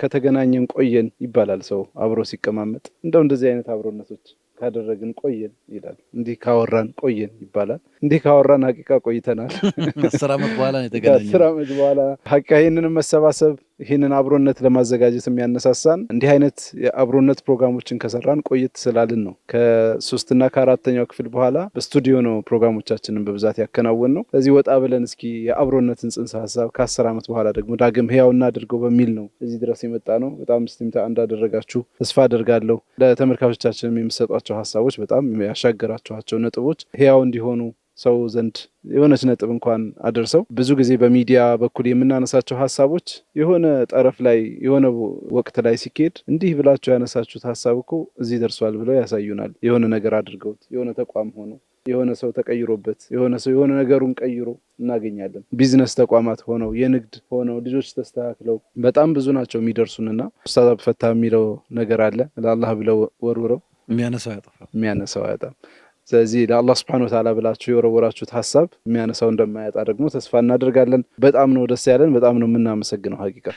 ከተገናኘን ቆየን ይባላል ሰው አብሮ ሲቀማመጥ እንደዚህ አይነት አብሮነቶች ካደረግን ቆየን ይላል እንዲህ ካወራን ቆየን ይባላል እንዲህ ካወራን ሐቂቃ ቆይተናል 10 ዓመት በኋላ ነው የተገናኘነው 10 ዓመት በኋላ ሐቂቃ ይሄንን መሰባሰብ ይሄንን አብሮነት ለማዘጋጀት የሚያነሳሳን እንዲህ አይነት የአብሮነት ፕሮግራሞችን ከሰራን ቆይት ስላልን ነው ከ3 እና ከ4ኛው ክፍል በኋላ በስቱዲዮ ነው ፕሮግራሞቻችንን በብዛት ያከናወን ነው ስለዚህ ወጣ ብለን እስኪ የአብሮነትን ጽንሰ ሐሳብ ከ10 ዓመት በኋላ ደግሞ ዳግም ህያውና አድርገው በሚል ነው እዚህ ድረስ የመጣ ነው በጣም ስቲምታ እንዳደረጋችሁ ተስፋ አደርጋለሁ ለተመልካቾቻችንም የሚሰጧቸው ሐሳቦች በጣም ያሻገራቸዋቸው ነጥቦች ህያው እንዲሆኑ ሰው ዘንድ የሆነች ነጥብ እንኳን አደረሰው ብዙ ጊዜ በሚዲያ በኩል የምናነሳቸው ሐሳቦች የሆነ ጠረፍ ላይ የሆነ ወቅት ላይ ሲኬድ እንዲህ ብላችሁ ያነሳችሁት ሐሳብ እኮ እዚህ ደርሷል ብለው ያሳዩናል የሆነ ነገር አድርገውት የሆነ ተቋም ሆኖ የሆነ ሰው ተቀይሮበት የሆነ ሰው የሆነ ነገሩን ቀይሮ እናገኛለን ቢዝነስ ተቋማት ሆነው የንግድ ሆነው ልጆች ተስተካክለው በጣም ብዙ ናቸው የሚደርሱንና ኡስታዝ ፈታ የሚለው ነገር አለ ለአላህ ብለው ወርውረው የሚያነሳው ያጣም ስለዚህ ለአላህ Subhanahu Wa Ta'ala ብላችሁ የወረወራችሁት ሐሳብ የሚያነሳው እንደማያጣ ደግሞ ተስፋ እናደርጋለን በጣም ነው ደስ ያለን በጣም ነው የምናመሰግነው ሐቂቃ